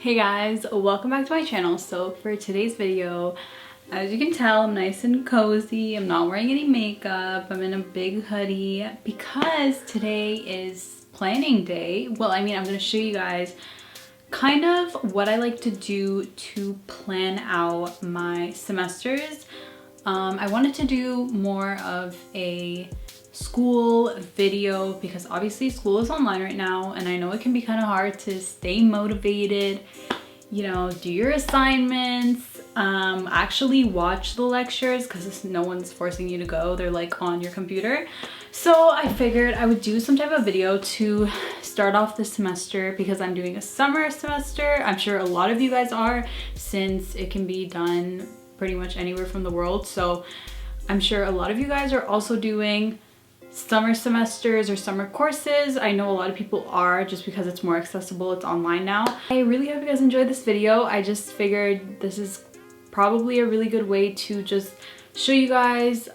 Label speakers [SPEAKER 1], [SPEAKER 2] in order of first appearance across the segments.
[SPEAKER 1] Hey guys, welcome back to my channel. So for today's video, as you can tell, I'm nice and cozy. I'm not wearing any makeup. I'm in a big hoodie because today is planning day. Well, I mean, I'm going to show you guys kind of what I like to do to plan out my semesters. I wanted to do more of a school video because obviously school is online right now and I know it can be kind of hard to stay motivated, you know, do your assignments, actually watch the lectures because no one's forcing you to go, they're like on your computer. So I figured I would do some type of video to start off the semester because I'm doing a summer semester. I'm sure a lot of you guys are, since it can be done pretty much anywhere from the world. So I'm sure a lot of you guys are also doing summer semesters or summer courses. I know a lot of people are, just because it's more accessible, it's online now. I really hope you guys enjoyed this video. I just figured this is probably a really good way to just show you guys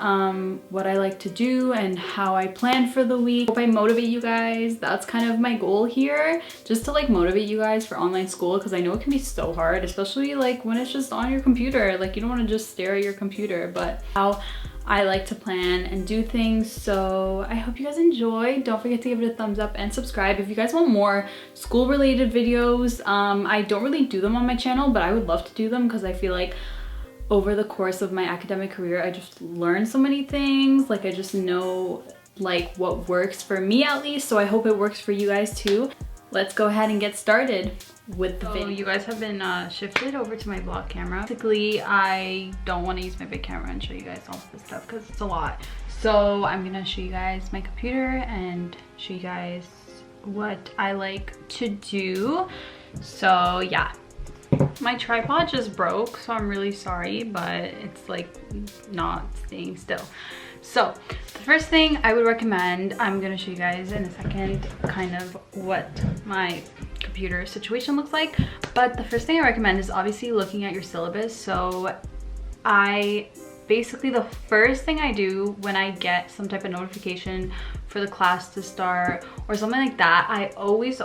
[SPEAKER 1] what I like to do and how I plan for the week. Hope I motivate you guys. That's kind of my goal here, just to like motivate you guys for online school, because I know it can be so hard, especially like when it's just on your computer. Like you don't want to just stare at your computer, but how I like to plan and do things. So I hope you guys enjoy. Don't forget to give it a thumbs up and subscribe if you guys want more school related videos. I don't really do them on my channel, but I would love to do them because I feel like over the course of my academic career, I just learned so many things. Like I just know like what works for me at least. So I hope it works for you guys too. Let's go ahead and get started with the video. You guys have been shifted over to my vlog camera. Basically, I don't want to use my big camera and show you guys all of this stuff because it's a lot. So I'm gonna show you guys my computer and show you guys what I like to do. So yeah, my tripod just broke, so I'm really sorry, but it's like not staying still. So the first thing I would recommend, I'm gonna show you guys in a second kind of what my computer situation looks like, but the first thing I recommend is obviously looking at your syllabus. So basically the first thing I do when I get some type of notification for the class to start or something like that, I always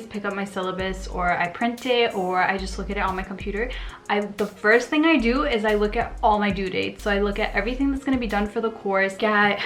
[SPEAKER 1] pick up my syllabus, or I print it, or I just look at it on my computer. The first thing I do is I look at all my due dates. So I look at everything that's going to be done for the course, get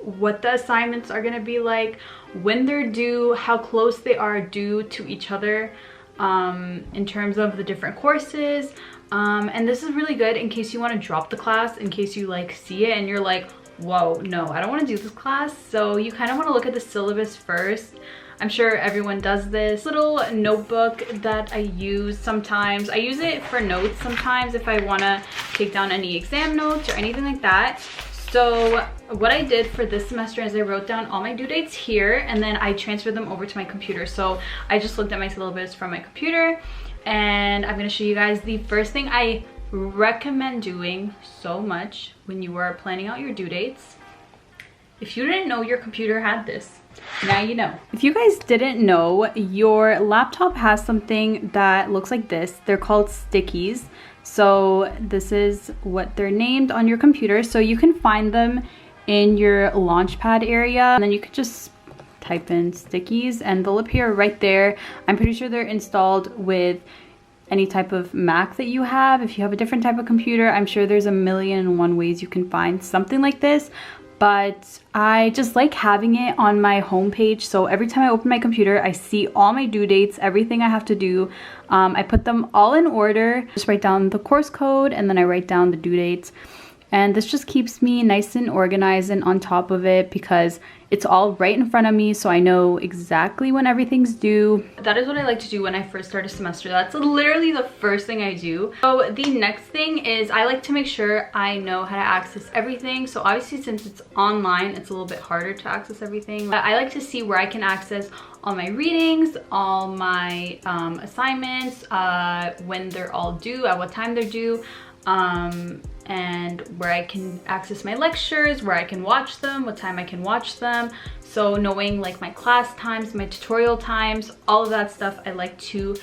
[SPEAKER 1] what the assignments are going to be like, when they're due, how close they are due to each other in terms of the different courses. And this is really good in case you want to drop the class, in case you like see it and you're like, whoa, no, I don't want to do this class. So you kind of want to look at the syllabus first. I'm sure everyone does this. Little notebook that I use sometimes. I use it for notes sometimes if I want to take down any exam notes or anything like that. So what I did for this semester is I wrote down all my due dates here and then I transferred them over to my computer. So I just looked at my syllabus from my computer, and I'm going to show you guys the first thing I recommend doing so much when you are planning out your due dates. If you didn't know your computer had this, now you know. If you guys didn't know, your laptop has something that looks like this. They're called stickies. So this is what they're named on your computer. So you can find them in your launchpad area, and then you could just type in stickies and they'll appear right there. I'm pretty sure they're installed with any type of Mac that you have. If you have a different type of computer, I'm sure there's a million and one ways you can find something like this, but I just like having it on my homepage. So every time I open my computer, I see all my due dates, everything I have to do. I put them all in order, just write down the course code, and then I write down the due dates. And this just keeps me nice and organized and on top of it because it's all right in front of me, so I know exactly when everything's due. That is what I like to do when I first start a semester. That's literally the first thing I do. So the next thing is I like to make sure I know how to access everything. So obviously since it's online, it's a little bit harder to access everything. But I like to see where I can access all my readings, all my assignments, when they're all due, at what time they're due. And where I can access my lectures, where I can watch them, what time I can watch them. So knowing like my class times, my tutorial times, all of that stuff, I like to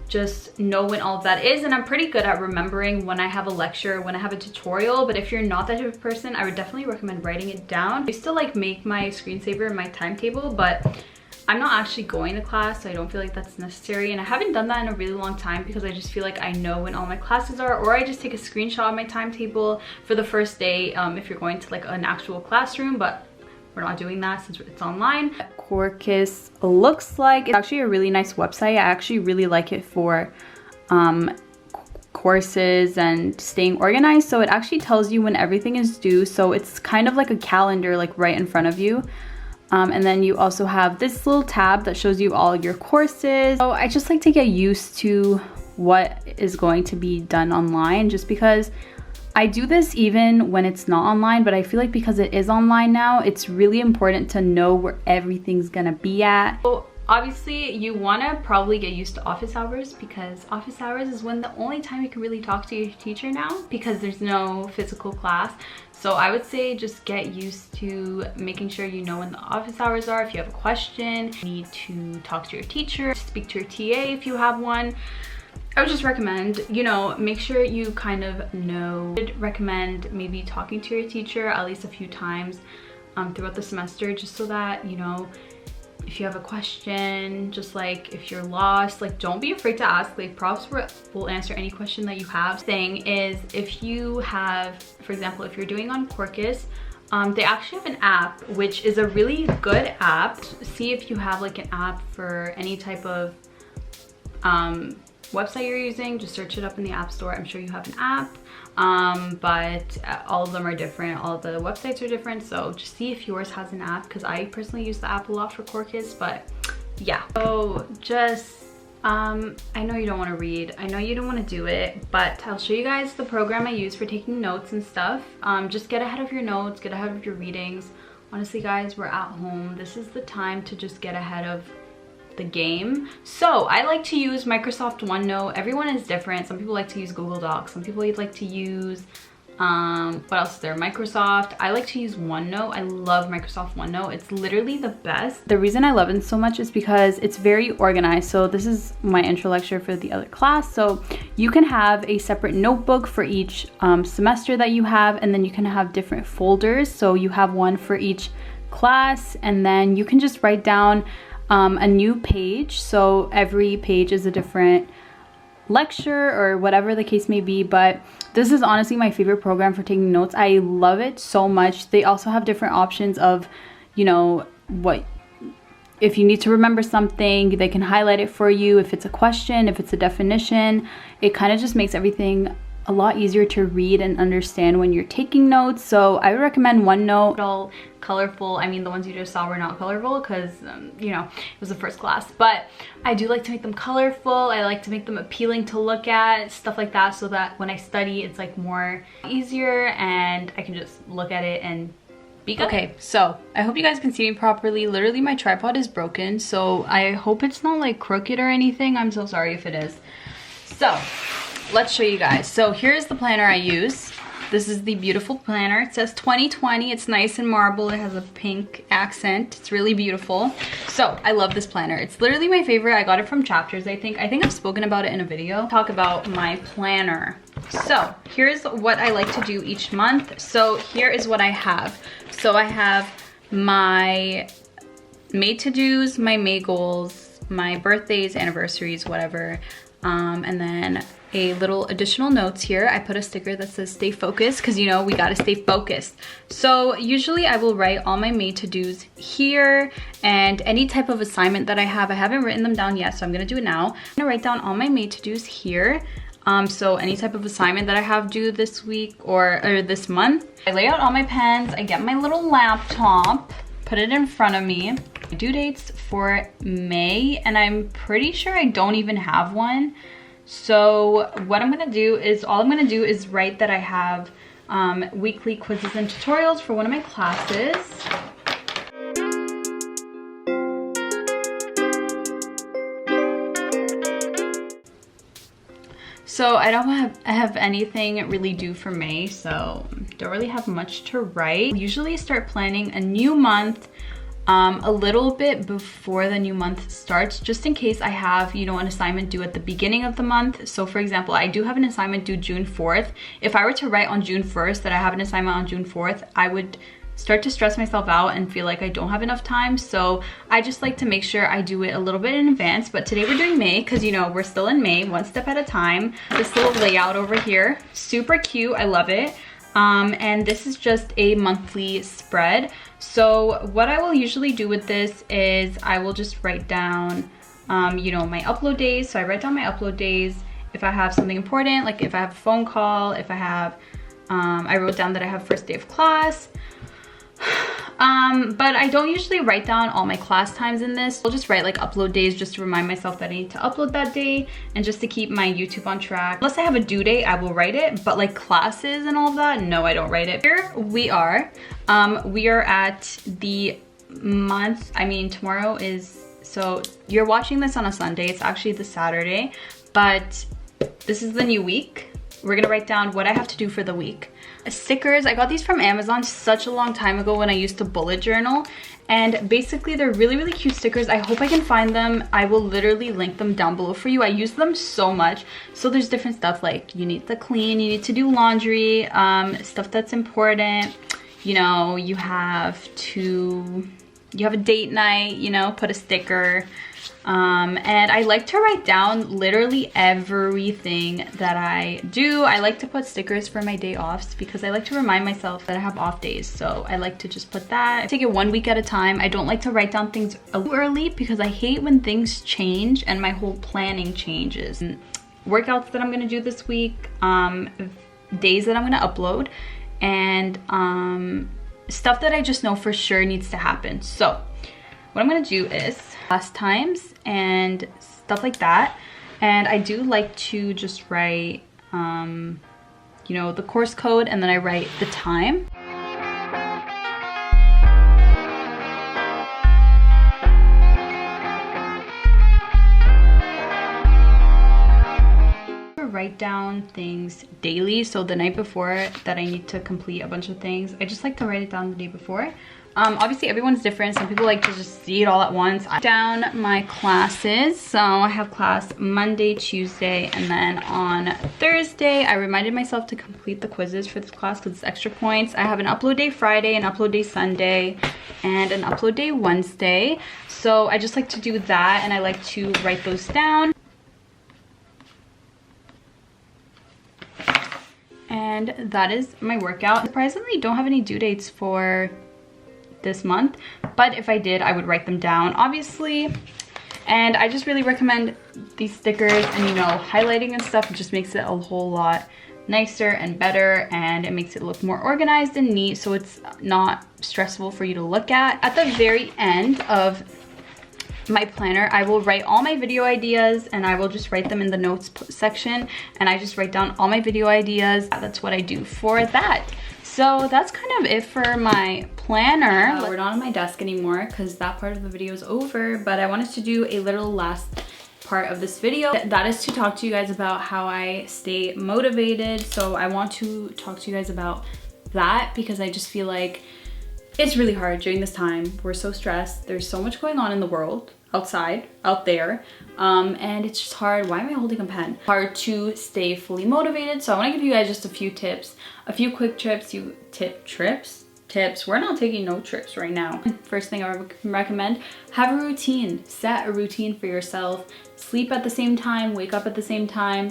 [SPEAKER 1] just know when all of that is. And I'm pretty good at remembering when I have a lecture, when I have a tutorial. But if you're not that type of person, I would definitely recommend writing it down. I still like make my screensaver and my timetable, but I'm not actually going to class, so I don't feel like that's necessary, and I haven't done that in a really long time because I just feel like I know when all my classes are, or I just take a screenshot of my timetable for the first day if you're going to like an actual classroom, but we're not doing that since it's online. Quarkus looks like. It's actually a really nice website. I actually really like it for courses and staying organized. So it actually tells you when everything is due, so it's kind of like a calendar like right in front of you. And then you also have this little tab that shows you all your courses. So I just like to get used to what is going to be done online, just because I do this even when it's not online, but I feel like because it is online now, it's really important to know where everything's gonna be at. So obviously you wanna probably get used to office hours, because office hours is when the only time you can really talk to your teacher now, because there's no physical class. So I would say just get used to making sure you know when the office hours are. If you have a question, you need to talk to your teacher, speak to your TA if you have one. I would just recommend, you know, make sure you kind of know. I would recommend maybe talking to your teacher at least a few times throughout the semester, just so that, you know, if you have a question, just like if you're lost, like don't be afraid to ask. Like profs will answer any question that you have. Thing is, if you have, for example, if you're doing on Quarkus, they actually have an app, which is a really good app. See if you have like an app for any type of website you're using. Just search it up in the app store. I'm sure you have an app, but all of them are different. All of the websites are different, so just see if yours has an app, because I personally use the app a lot for Quarkus. But yeah, so just I know you don't want to read, I know you don't want to do it, but I'll show you guys the program I use for taking notes and stuff. Just get ahead of your notes, get ahead of your readings. Honestly guys, we're at home. This is the time to just get ahead of the game. So I like to use Microsoft OneNote. Everyone is different. Some people like to use Google Docs, some people like to use what else is there, Microsoft. I like to use OneNote. I love Microsoft OneNote. It's literally the best. The reason I love it so much is because it's very organized. So this is my intro lecture for the other class. So you can have a separate notebook for each semester that you have, and then you can have different folders. So you have one for each class, and then you can just write down a new page. So every page is a different lecture or whatever the case may be, but this is honestly my favorite program for taking notes. I love it so much. They also have different options of, you know, what if you need to remember something, they can highlight it for you. If it's a question, if it's a definition, it kind of just makes everything a lot easier to read and understand when you're taking notes. So I would recommend OneNote. All colorful. I mean, the ones you just saw were not colorful because you know, it was the first class, but I do like to make them colorful. I like to make them appealing to look at, stuff like that, so that when I study it's like more easier and I can just look at it and be good. Okay, so I hope you guys can see me properly. Literally my tripod is broken, so I hope it's not like crooked or anything. I'm so sorry if it is. So let's show you guys. So here's the planner I use. This is the beautiful planner. It says 2020. It's nice and marble. It has a pink accent. It's really beautiful. So I love this planner. It's literally my favorite. I got it from Chapters, I think. I've spoken about it in a video. Talk about my planner. So here's what I like to do each month. So here is what I have. So I have my May to-dos, my May goals, my birthdays, anniversaries, whatever. And then a little additional notes here. I put a sticker that says stay focused, because you know we gotta stay focused. So usually I will write all my May to-dos here, and any type of assignment that I have. I haven't written them down yet, so I'm gonna do it now. I'm gonna write down all my May to-dos here. So any type of assignment that I have due this week or this month. I lay out all my pens. I get my little laptop, put it in front of me. Due dates for May, and I'm pretty sure I don't even have one. So what I'm gonna do is, all I'm gonna do is write that I have weekly quizzes and tutorials for one of my classes. So I don't have anything really due for May, so don't really have much to write. Usually start planning a new month a little bit before the new month starts, just in case I have, you know, an assignment due at the beginning of the month. So for example, I do have an assignment due June 4th. If I were to write on June 1st that I have an assignment on June 4th, I would start to stress myself out and feel like I don't have enough time. So I just like to make sure I do it a little bit in advance. But today we're doing May because, you know, we're still in May, one step at a time. This little layout over here, super cute, I love it. And this is just a monthly spread. So what I will usually do with this is I will just write down, you know, my upload days. So I write down my upload days. If I have something important, like if I have a phone call, if I have, I wrote down that I have first day of class. But I don't usually write down all my class times in this. I'll just write like upload days just to remind myself that I need to upload that day and just to keep my YouTube on track. Unless I have a due date, I will write it, but like classes and all of that, no, I don't write it. Here we are at the month, I mean, tomorrow is, so you're watching this on a Sunday, it's actually the Saturday, but this is the new week. We're gonna write down what I have to do for the week. Stickers, I got these from Amazon such a long time ago when I used to bullet journal, and basically they're really cute stickers. I hope I can find them. I will literally link them down below for you. I use them so much. So there's different stuff like you need to clean, you need to do laundry, stuff that's important, you know, you have a date night, you know, put a sticker. And I like to write down literally everything that I do. I like to put stickers for my day offs because I like to remind myself that I have off days. So I like to just put that. I take it 1 week at a time. I don't like to write down things early because I hate when things change and my whole planning changes. And workouts that I'm gonna do this week, days that I'm gonna upload, and stuff that I just know for sure needs to happen. So what I'm gonna do is class times and stuff like that. And I do like to just write, you know, the course code, and then I write the time. Write down things daily. So the night before that I need to complete a bunch of things, I just like to write it down the day before. Obviously everyone's different. Some people like to just see it all at once. I down my classes. So I have class Monday, Tuesday, and then on Thursday I reminded myself to complete the quizzes for this class because it's extra points. I have an upload day Friday, an upload day Sunday, and an upload day Wednesday. So I just like to do that, and I like to write those down. And that is my workout. Surprisingly, don't have any due dates for this month, but if I did, I would write them down, obviously. And I just really recommend these stickers, and you know, highlighting and stuff, it just makes it a whole lot nicer and better, and it makes it look more organized and neat, so it's not stressful for you to look at. At the very end of my planner, I will write all my video ideas, and I will just write them in the notes section, and I just write down all my video ideas. That's what I do for that. So that's kind of it for my planner. We're not on my desk anymore because that part of the video is over, but I wanted to do a little last part of this video. That is to talk to you guys about how I stay motivated. So I want to talk to you guys about that because I just feel like it's really hard during this time. We're so stressed. There's so much going on in the world, outside, out there, and it's just hard. Why am I holding a pen? Hard to stay fully motivated. So I want to give you guys just a few tips, a few quick tips. Tips. We're not taking no trips right now. First thing I would recommend, have a routine. Set a routine for yourself. Sleep at the same time, wake up at the same time.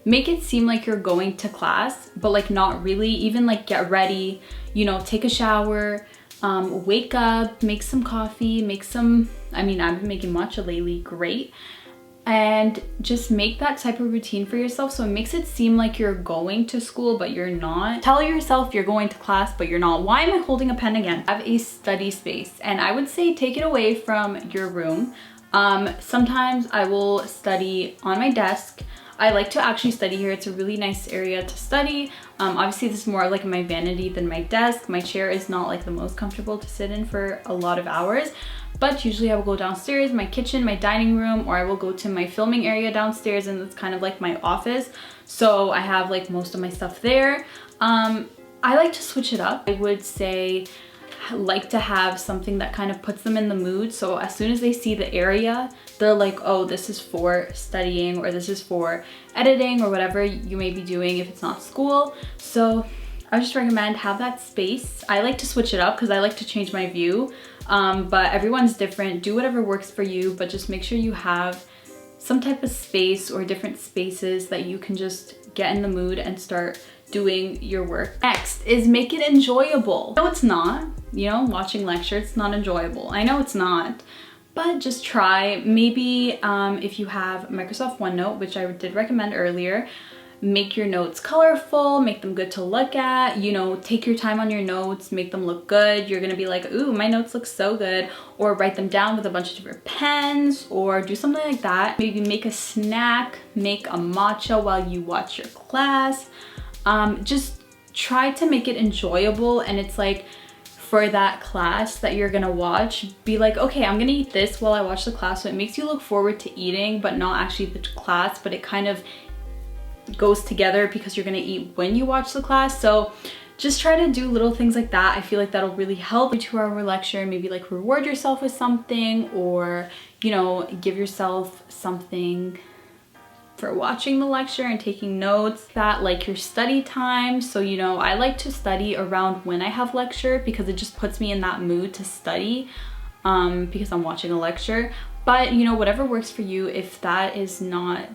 [SPEAKER 1] Make it seem like you're going to class, but like not really. Even like get ready, you know, take a shower, wake up, make some coffee, make some, I mean, I've been making matcha lately, great. And just make that type of routine for yourself so it makes it seem like you're going to school, but you're not. Tell yourself you're going to class, but you're not. Why am I holding a pen again? Have a study space, and I would say take it away from your room. Sometimes I will study on my desk. I like to actually study here. It's a really nice area to study. Obviously this is more like my vanity than my desk. My chair is not like the most comfortable to sit in for a lot of hours, but usually I will go downstairs, my kitchen, my dining room, or I will go to my filming area downstairs, and it's kind of like my office. So I have like most of my stuff there. I like to switch it up. I would say like to have something that kind of puts them in the mood, so as soon as they see the area, they're like, oh, this is for studying, or this is for editing, or whatever you may be doing if it's not school. So I would just recommend have that space. I like to switch it up because I like to change my view, but everyone's different. Do whatever works for you, but just make sure you have some type of space or different spaces that you can just get in the mood and start doing your work. Next is make it enjoyable. No, it's not. You know, watching lectures, it's not enjoyable. I know it's not, but just try. Maybe if you have Microsoft OneNote, which I did recommend earlier, make your notes colorful, make them good to look at, you know, take your time on your notes, make them look good. You're gonna be like, ooh, my notes look so good. Or write them down with a bunch of different pens, or do something like that. Maybe make a snack, make a matcha while you watch your class. Just try to make it enjoyable, and it's like, for that class that you're gonna watch, be like, okay, I'm gonna eat this while I watch the class. So it makes you look forward to eating, but not actually the class, but it kind of goes together because you're gonna eat when you watch the class. So just try to do little things like that. I feel like that'll really help. 2-hour lecture, maybe like reward yourself with something, or, you know, give yourself something for watching the lecture and taking notes. That like your study time. So, you know, I like to study around when I have lecture because it just puts me in that mood to study because I'm watching a lecture. But, you know, whatever works for you. If that is not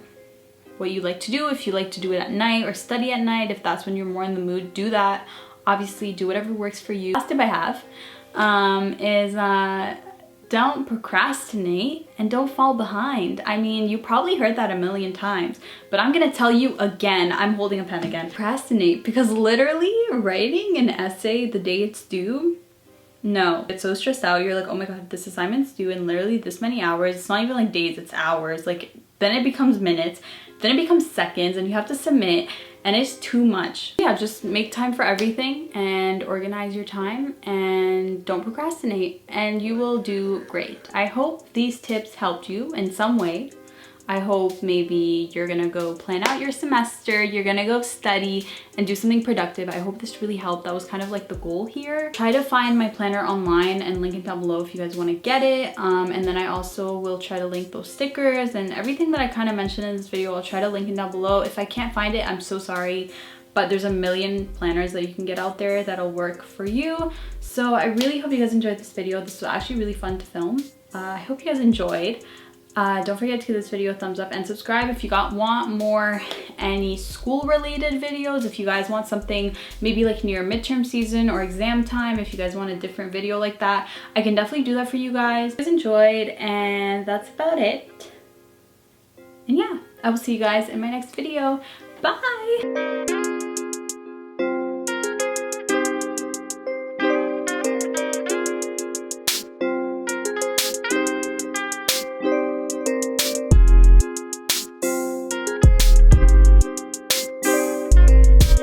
[SPEAKER 1] what you like to do, if you like to do it at night or study at night, if that's when you're more in the mood, do that. Obviously, do whatever works for you. Last tip I have is don't procrastinate and don't fall behind. I mean, you probably heard that a million times, but I'm gonna tell you again. I'm holding a pen again. Procrastinate, because literally writing an essay the day it's due, no, it's so stressed out. You're like, oh my god, this assignment's due in literally this many hours. It's not even like days, it's hours. Like, then it becomes minutes, then it becomes seconds, and you have to submit, and it's too much. Yeah, just make time for everything and organize your time and don't procrastinate, and you will do great. I hope these tips helped you in some way. I hope maybe you're gonna go plan out your semester, you're gonna go study and do something productive. I hope this really helped. That was kind of like the goal here. Try to find my planner online and link it down below if you guys wanna get it. And then I also will try to link those stickers and everything that I kind of mentioned in this video. I'll try to link it down below. If I can't find it, I'm so sorry, but there's a million planners that you can get out there that'll work for you. So I really hope you guys enjoyed this video. This was actually really fun to film. I hope you guys enjoyed. Don't forget to give this video a thumbs up and subscribe if you want more any school related videos. If you guys want something maybe like near midterm season or exam time, if you guys want a different video like that, I can definitely do that for you guys. If you guys enjoyed, and that's about it. And yeah, I will see you guys in my next video. Bye!